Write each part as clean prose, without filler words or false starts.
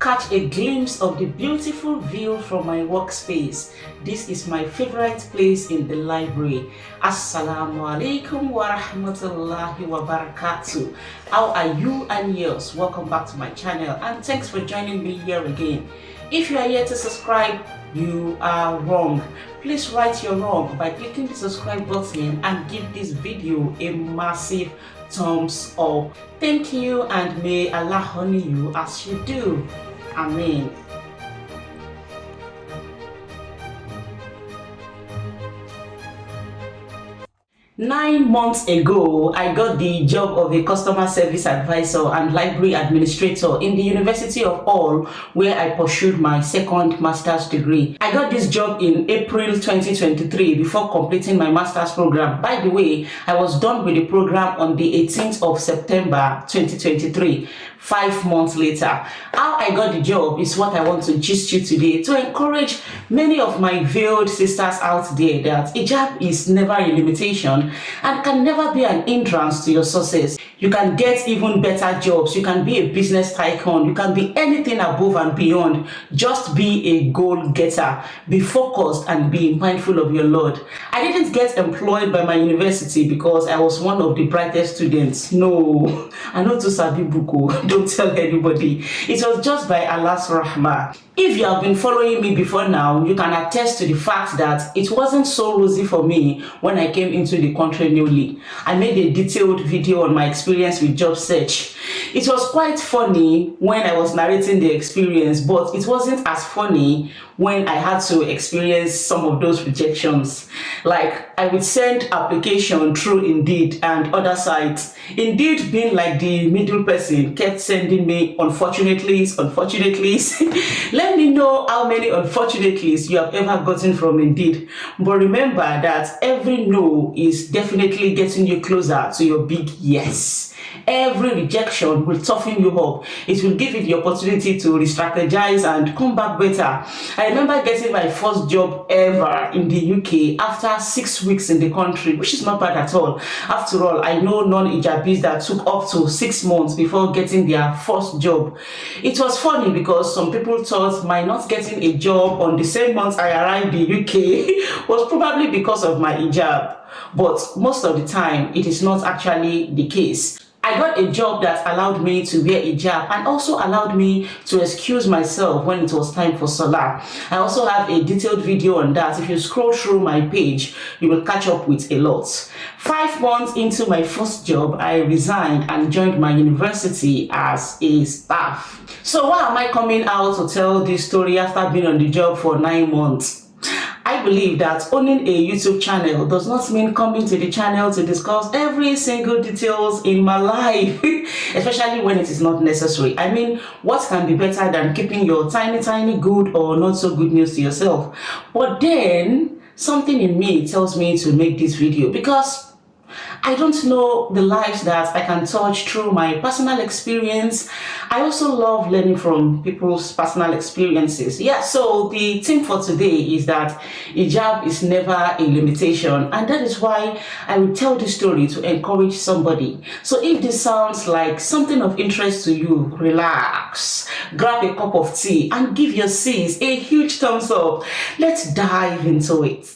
catch a glimpse of the beautiful view from my workspace. This is my favorite place in the library. Assalamu alaikum wa rahmatullahi wa barakatuh. How are you and yours? Welcome back to my channel and thanks for joining me here again. If you are yet to subscribe, you are wrong. Please right your wrong by clicking the subscribe button and give this video a massive thumbs up. Thank you and may Allah honor you as you do. Amen. Nine months ago, I got the job of a customer service advisor and library administrator in the University of Hull, where I pursued my second master's degree. I got this job in April 2023 before completing my master's program. By the way, I was done with the program on the 18th of September 2023. 5 months later. How I got the job is what I want to gist you today to encourage many of my veiled sisters out there that hijab is never a limitation and can never be an hindrance to your success. You can get even better jobs, you can be a business tycoon, you can be anything above and beyond. Just be a goal getter, be focused and be mindful of your Lord. I didn't get employed by my university because I was one of the brightest students. No, I know to sabi buku. Don't tell anybody. It was just by Allah's rahmah. If you have been following me before now, you can attest to the fact that it wasn't so rosy for me when I came into the country newly. I made a detailed video on my experience with job search. It was quite funny when I was narrating the experience, but it wasn't as funny when I had to experience some of those rejections. Like, I would send application through Indeed and other sites. Indeed, being like the middle person, kept sending me unfortunately. Let me know how many unfortunately's you have ever gotten from Indeed. But remember that every no is definitely getting you closer to your big yes. Every rejection will toughen you up. It will give you the opportunity to re-strategize and come back better. I remember getting my first job ever in the UK after 6 weeks in the country, which is not bad at all. After all, I know non-hijabis that took up to 6 months before getting their first job. It was funny because some people thought my not getting a job on the same month I arrived in the UK was probably because of my hijab. But most of the time, it is not actually the case. I got a job that allowed me to wear hijab and also allowed me to excuse myself when it was time for Salah. I also have a detailed video on that. If you scroll through my page, you will catch up with a lot. 5 months into my first job, I resigned and joined my university as a staff. So why am I coming out to tell this story after being on the job for 9 months? I believe that owning a YouTube channel does not mean coming to the channel to discuss every single details in my life, especially when it is not necessary. I mean, what can be better than keeping your tiny good or not so good news to yourself? But then, something in me tells me to make this video because I don't know the lives that I can touch through my personal experience. I also love learning from people's personal experiences. Yeah, so the theme for today is that hijab is never a limitation, and that is why I will tell this story to encourage somebody. So if this sounds like something of interest to you, relax, grab a cup of tea and give your sis a huge thumbs up. Let's dive into it.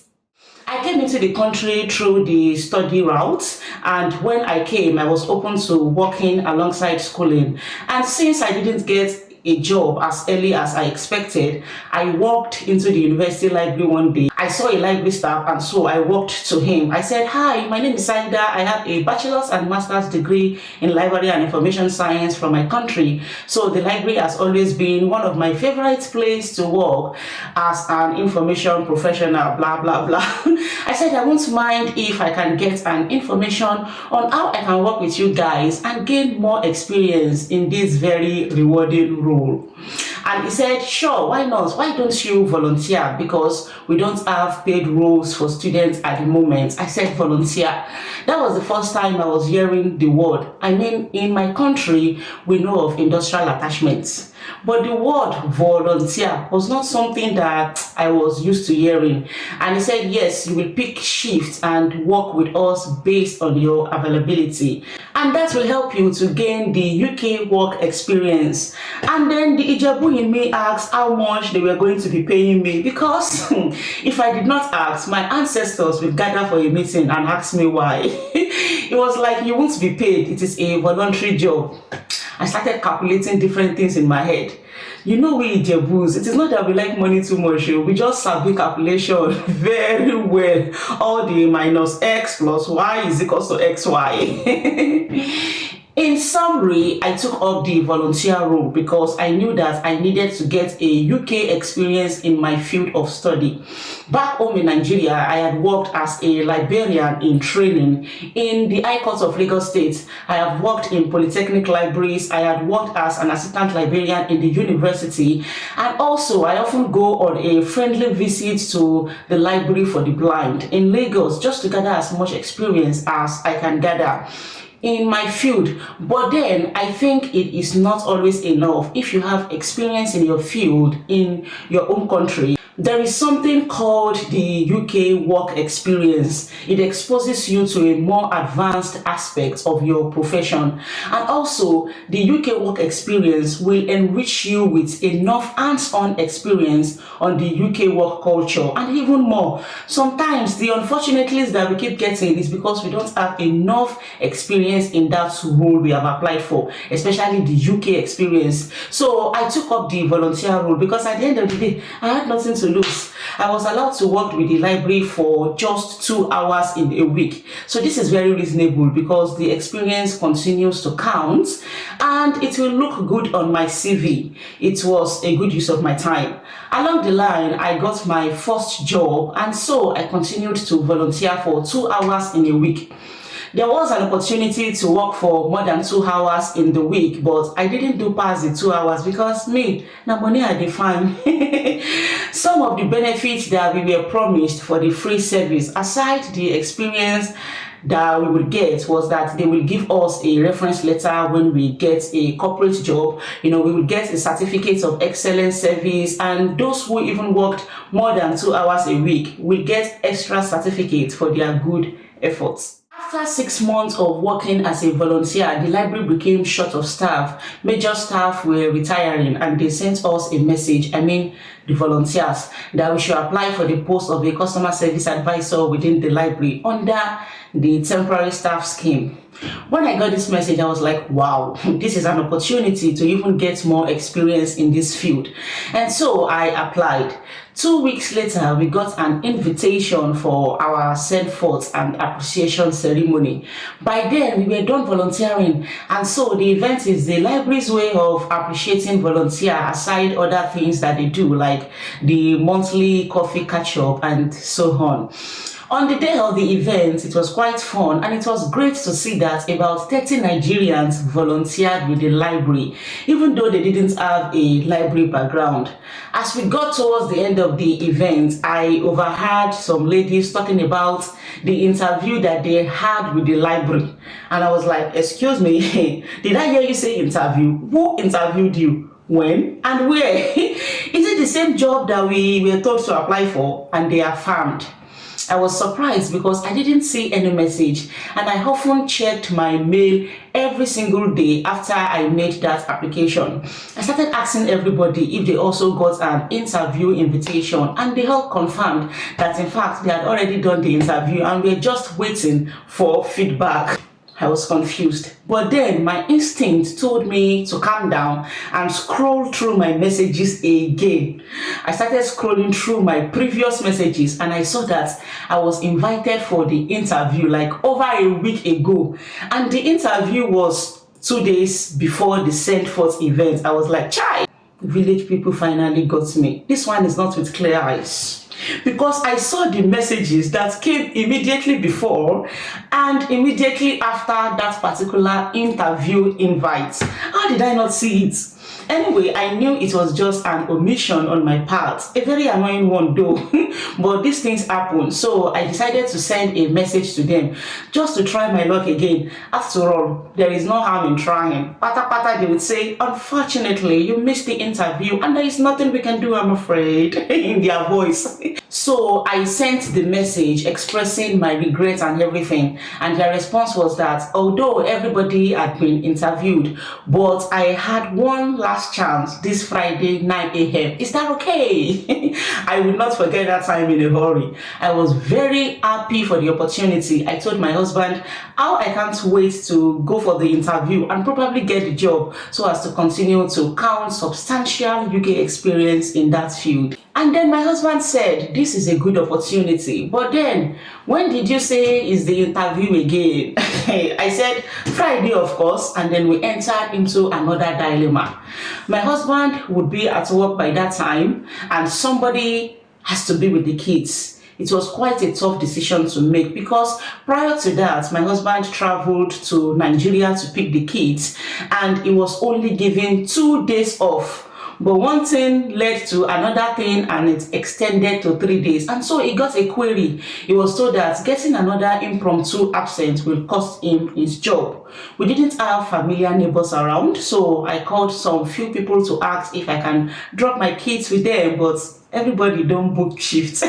I came into the country through the study route, and when I came, I was open to working alongside schooling. And since I didn't get a job as early as I expected, I walked into the university library one day. I saw a library staff and so I walked to him. I said, "Hi, my name is Saida. I have a bachelor's and master's degree in library and information science from my country. So the library has always been one of my favorite places to work as an information professional, blah, blah, blah." I said, "I won't mind if I can get an information on how I can work with you guys and gain more experience in this very rewarding role." And he said, "Sure, why not? Why don't you volunteer? Because we don't have paid roles for students at the moment." I said, "Volunteer." That was the first time I was hearing the word. I mean, in my country, we know of industrial attachments. But the word volunteer was not something that I was used to hearing. And he said, "Yes, you will pick shifts and work with us based on your availability." and that will help you to gain the UK work experience. And then the Hijabu in me asked how much they were going to be paying me, because if I did not ask, my ancestors would gather for a meeting and ask me why. It was like, you won't be paid, it is a voluntary job. I started calculating different things in my head. You know, we Ijebus, it is not that we like money too much, we just sabi calculation very well. All the minus x plus y is equals to xy. In summary, I took up the volunteer role because I knew that I needed to get a UK experience in my field of study. Back home in Nigeria, I had worked as a librarian in training in the High Court of Lagos State. I have worked in polytechnic libraries. I had worked as an assistant librarian in the university. And also, I often go on a friendly visit to the library for the blind in Lagos, just to gather as much experience as I can gather in my field. But then I think it is not always enough. If you have experience in your field in your own country, there is something called the UK work experience. It exposes you to a more advanced aspect of your profession. And also, the UK work experience will enrich you with enough hands-on experience on the UK work culture and even more. Sometimes the unfortunately that we keep getting is because we don't have enough experience in that role we have applied for, especially the UK experience. So I took up the volunteer role because at the end of the day, I had nothing to lose. I was allowed to work with the library for just 2 hours in a week. So this is very reasonable because the experience continues to count and it will look good on my CV. It was a good use of my time. Along the line, I got my first job, and so I continued to volunteer for 2 hours in a week. There was an opportunity to work for more than 2 hours in the week, but I didn't do past the 2 hours because me, na money I define. Some of the benefits that we were promised for the free service, aside the experience that we would get, was that they will give us a reference letter when we get a corporate job. We will get a certificate of excellent service, and those who even worked more than 2 hours a week will get extra certificates for their good efforts. After 6 months of working as a volunteer, the library became short of staff. Major staff were retiring, and they sent us a message, the volunteers, that we should apply for the post of a customer service advisor within the library under the temporary staff scheme. When I got this message, I was like, wow, this is an opportunity to even get more experience in this field. And so I applied. 2 weeks later, we got an invitation for our send forth and appreciation ceremony. By then, we were done volunteering, and so the event is the library's way of appreciating volunteer aside other things that they do, like the monthly coffee catch-up and so on. On the day of the event, it was quite fun, and it was great to see that about 30 Nigerians volunteered with the library, even though they didn't have a library background. As we got towards the end of the event, I overheard some ladies talking about the interview that they had with the library. And I was like, excuse me, did I hear you say interview? Who interviewed you? When and where? Is it the same job that we were told to apply for? And they affirmed. I was surprised because I didn't see any message, and I often checked my mail every single day after I made that application. I started asking everybody if they also got an interview invitation, and they all confirmed that in fact they had already done the interview and were just waiting for feedback. I was confused, but then my instinct told me to calm down and scroll through my messages again. I started scrolling through my previous messages, and I saw that I was invited for the interview like over a week ago, and the interview was 2 days before the send forth event. I was like, chai, village people finally got me. This one is not with clear eyes. Because I saw the messages that came immediately before and immediately after that particular interview invite. How did I not see it? Anyway, I knew it was just an omission on my part, a very annoying one though, but these things happen, so I decided to send a message to them just to try my luck again. After all, there is no harm in trying. Pata pata, they would say, unfortunately, you missed the interview and there is nothing we can do, I'm afraid, in their voice. So I sent the message expressing my regret and everything, and their response was that although everybody had been interviewed, but I had one last chance this Friday 9 a.m. Is that okay? I will not forget that time in a hurry. I was very happy for the opportunity. I told my husband how I can't wait to go for the interview and probably get the job so as to continue to count substantial UK experience in that field. And then my husband said, this is a good opportunity. But then, when did you say is the interview again? I said, Friday, of course. And then we entered into another dilemma. My husband would be at work by that time, and somebody has to be with the kids. It was quite a tough decision to make because prior to that, my husband traveled to Nigeria to pick the kids, and he was only given 2 days off. But one thing led to another thing, and it extended to 3 days. And so he got a query. He was told that getting another impromptu absence will cost him his job. We didn't have familiar neighbors around, so I called some few people to ask if I can drop my kids with them, but everybody don't book shifts.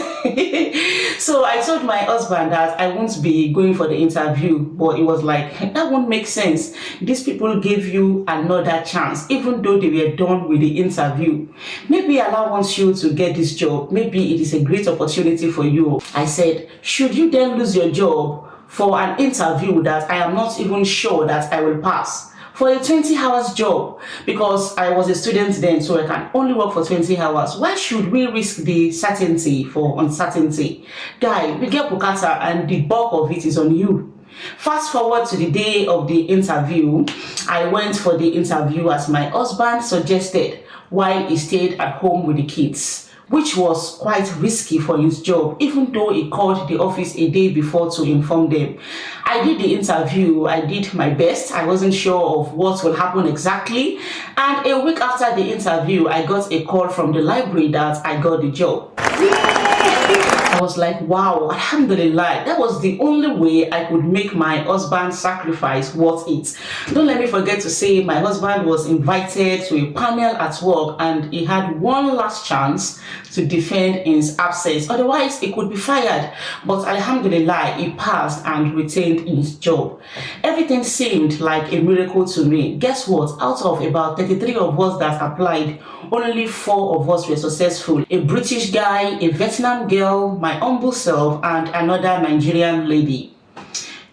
So I told my husband that I won't be going for the interview, but it was like, that won't make sense. These people gave you another chance, even though they were done with the interview. Maybe Allah wants you to get this job. Maybe it is a great opportunity for you. I said, should you then lose your job for an interview that I am not even sure that I will pass? For a 20 hours job, because I was a student then, so I can only work for 20 hours. Why should we risk the certainty for uncertainty? Guy, we get bukata and the bulk of it is on you. Fast forward to the day of the interview. I went for the interview as my husband suggested while he stayed at home with the kids, which was quite risky for his job, even though he called the office a day before to inform them. I did the interview, I did my best. I wasn't sure of what will happen exactly. And a week after the interview, I got a call from the library that I got the job. I was like, wow, alhamdulillah. That was the only way I could make my husband's sacrifice worth it. Don't let me forget to say my husband was invited to a panel at work and he had one last chance to defend his absence. Otherwise, he could be fired. But alhamdulillah, he passed and retained his job. Everything seemed like a miracle to me. Guess what? Out of about 33 of us that applied, only 4 of us were successful. A British guy, a Vietnam girl, my humble self, and another Nigerian lady.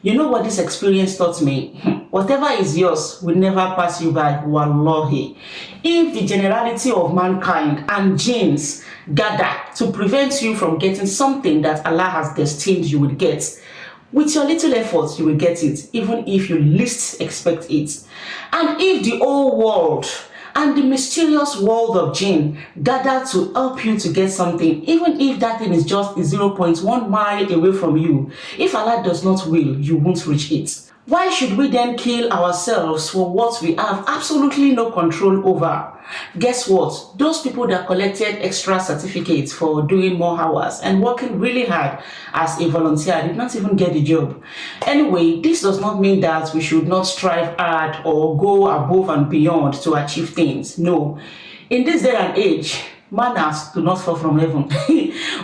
You know what this experience taught me? Whatever is yours will never pass you by, wallahi. If the generality of mankind and genes gather to prevent you from getting something that Allah has destined you would get, with your little efforts, you will get it, even if you least expect it. And if the whole world and the mysterious world of jinn gather to help you to get something, even if that thing is just 0.1 mile away from you, if Allah does not will, you won't reach it. Why should we then kill ourselves for what we have absolutely no control over? Guess what? Those people that collected extra certificates for doing more hours and working really hard as a volunteer did not even get the job. Anyway, this does not mean that we should not strive hard or go above and beyond to achieve things. No. In this day and age, manners do not fall from heaven.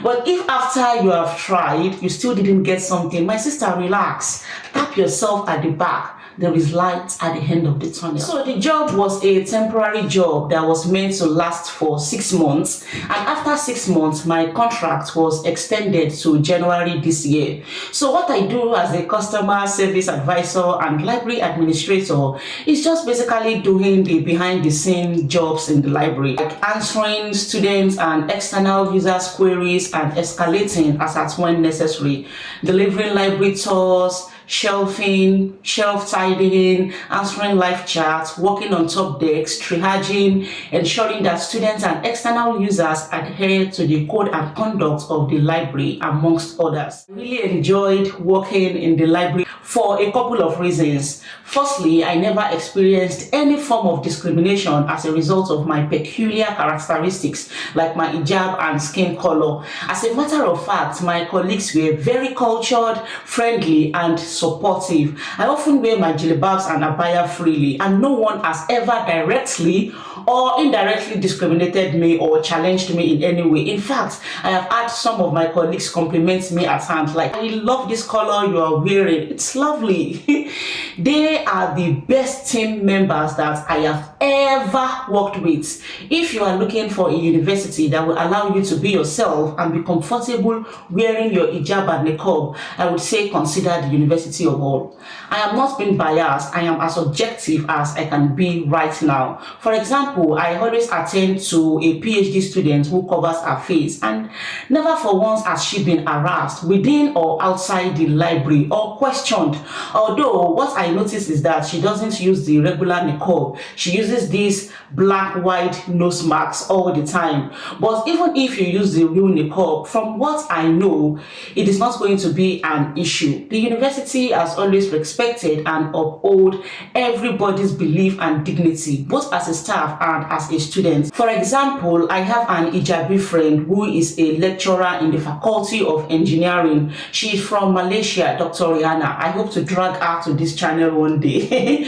But if after you have tried, you still didn't get something, my sister, relax. Tap yourself at the back. There is light at the end of the tunnel. So the job was a temporary job that was meant to last for 6 months. And after 6 months, my contract was extended to January this year. So what I do as a customer service advisor and library administrator is just basically doing the behind the scenes jobs in the library, like answering students and external users' queries and escalating as at when necessary, delivering library tours, shelving, shelf tidying, answering live chats, working on top decks, triaging, ensuring that students and external users adhere to the code and conduct of the library, amongst others. I really enjoyed working in the library for a couple of reasons. Firstly, I never experienced any form of discrimination as a result of my peculiar characteristics like my hijab and skin color. As a matter of fact, my colleagues were very cultured, friendly and supportive. I often wear my jilbabs and abaya freely, and no one has ever directly or indirectly discriminated me or challenged me in any way. In fact, I have had some of my colleagues compliment me at times like, I love this color you are wearing, it's lovely. They are the best team members that I have ever worked with. If you are looking for a university that will allow you to be yourself and be comfortable wearing your hijab and niqab, I would say consider the University of All. I am not being biased, I am as objective as I can be right now. For example, I always attend to a PhD student who covers her face, and never for once has she been harassed within or outside the library or questioned. Although what I notice is that she doesn't use the regular niqab, she uses these black white nose masks all the time. But even if you use the real niqab, from what I know, it is not going to be an issue. The university has always respected and uphold everybody's belief and dignity, both as a staff and as a student. For example, I have an Hijabi friend who is a lecturer in the Faculty of Engineering. She is from Malaysia, Dr. Rihanna. I hope to drag her to this channel one day.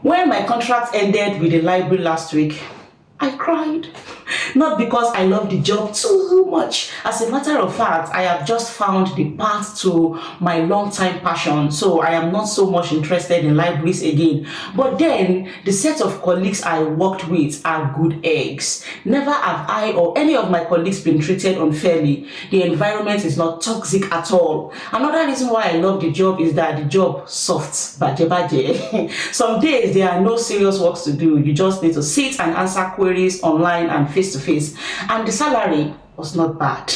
When my contract ended with the library last week, I cried. Not because I love the job too much. As a matter of fact, I have just found the path to my long-time passion, so I am not so much interested in libraries again. But then, the set of colleagues I worked with are good eggs. Never have I or any of my colleagues been treated unfairly. The environment is not toxic at all. Another reason why I love the job is that the job soft, baje baje. Some days there are no serious works to do. You just need to sit and answer queries online and face to face, and the salary was not bad.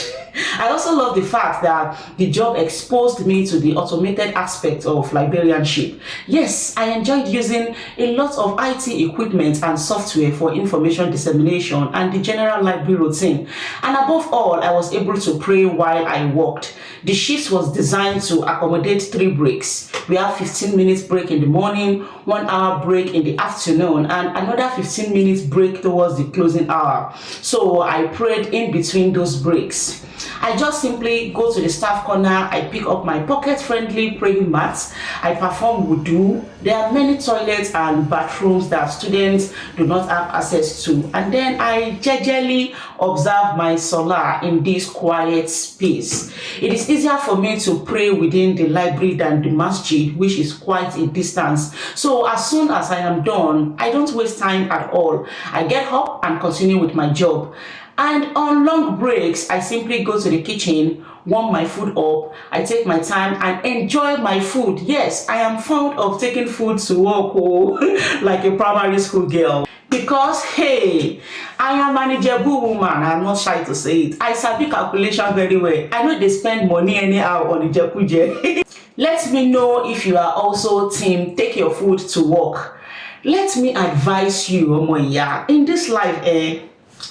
I also love the fact that the job exposed me to the automated aspect of librarianship. Yes, I enjoyed using a lot of IT equipment and software for information dissemination and the general library routine. And above all, I was able to pray while I worked. The shift was designed to accommodate 3 breaks. We have 15 minutes break in the morning, 1 hour break in the afternoon, and another 15 minutes break towards the closing hour. So I prayed in between those breaks. I just simply go to the staff corner, I pick up my pocket-friendly praying mats, I perform wudu. There are many toilets and bathrooms that students do not have access to, and then I jejely observe my salah in this quiet space. It is easier for me to pray within the library than the masjid, which is quite a distance. So as soon as I am done, I don't waste time at all. I get up and continue with my job. And on long breaks, I simply go to the kitchen, warm my food up, I take my time and enjoy my food. Yes, I am fond of taking food to work, oh, like a primary school girl. Because, hey, I am an Hijabi woman, I'm not shy to say it. I sabi calculation very well. I know they spend money anyhow on Hijabi. Let me know if you are also team take your food to work. Let me advise you, Omoya, in this life,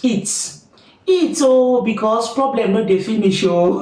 eat oh, because problem no dey finish oh.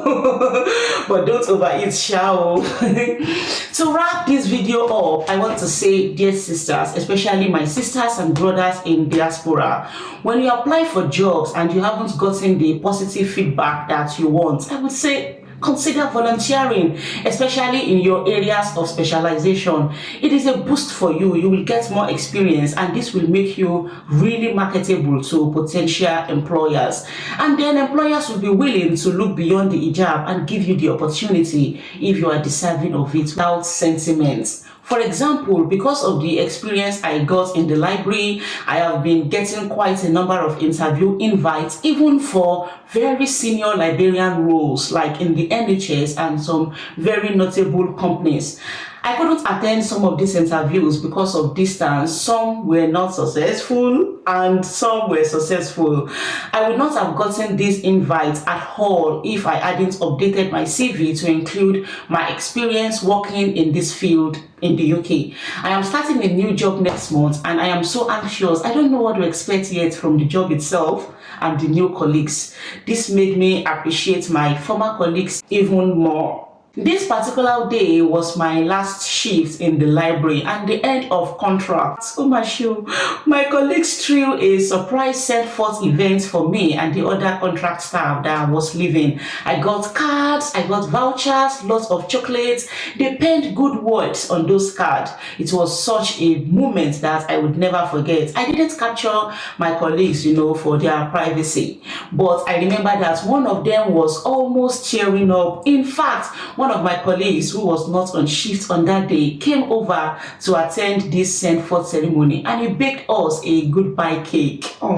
But don't overeat shall. To wrap this video up, I want to say, dear sisters, especially my sisters and brothers in diaspora, when you apply for jobs and you haven't gotten the positive feedback that you want, I would say consider volunteering, especially in your areas of specialization. It is a boost for you. You will get more experience, and this will make you really marketable to potential employers. And then employers will be willing to look beyond the hijab and give you the opportunity if you are deserving of it without sentiments. For example, because of the experience I got in the library, I have been getting quite a number of interview invites, even for very senior librarian roles, like in the NHS and some very notable companies. I couldn't attend some of these interviews because of distance. Some were not successful and some were successful. I would not have gotten these invites at all if I hadn't updated my CV to include my experience working in this field in the UK. I am starting a new job next month and I am so anxious. I don't know what to expect yet from the job itself and the new colleagues. This made me appreciate my former colleagues even more. This particular day was my last shift in the library and the end of contract. Oh my show. My colleagues threw a surprise send forth event for me and the other contract staff that was leaving. I got cards, I got vouchers, lots of chocolates. They penned good words on those cards. It was such a moment that I would never forget. I didn't capture my colleagues, for their privacy. But I remember that one of them was almost tearing up. In fact, one of my colleagues who was not on shift on that day came over to attend this send forth ceremony and he baked us a goodbye cake. Oh,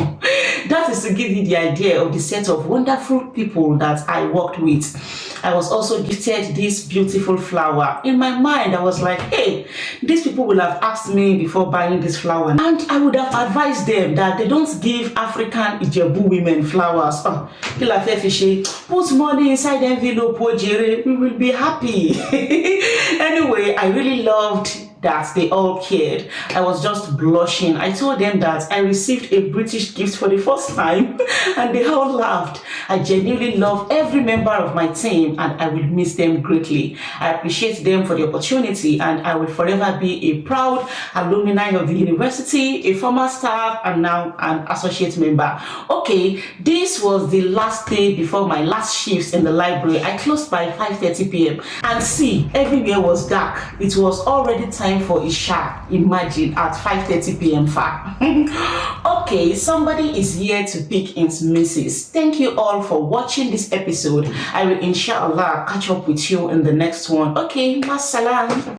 that is to give you the idea of the set of wonderful people that I worked with. I was also gifted this beautiful flower. In my mind, I was like, hey, these people will have asked me before buying this flower. And I would have advised them that they don't give African Hijabi women flowers. Oh, put money inside the envelope, we will be happy. Anyway, I really loved that they all cared. I was just blushing. I told them that I received a British gift for the first time and they all laughed. I genuinely love every member of my team and I will miss them greatly. I appreciate them for the opportunity and I will forever be a proud alumni of the university, a former staff and now an associate member. Okay, this was the last day before my last shift in the library. I closed by 5:30 p.m. and see, everywhere was dark. It was already time for Isha. Imagine at 5:30 p.m. far. Okay, somebody is here to pick its misses. Thank you all for watching this episode. I will inshallah catch up with you in the next one. Okay, massalam.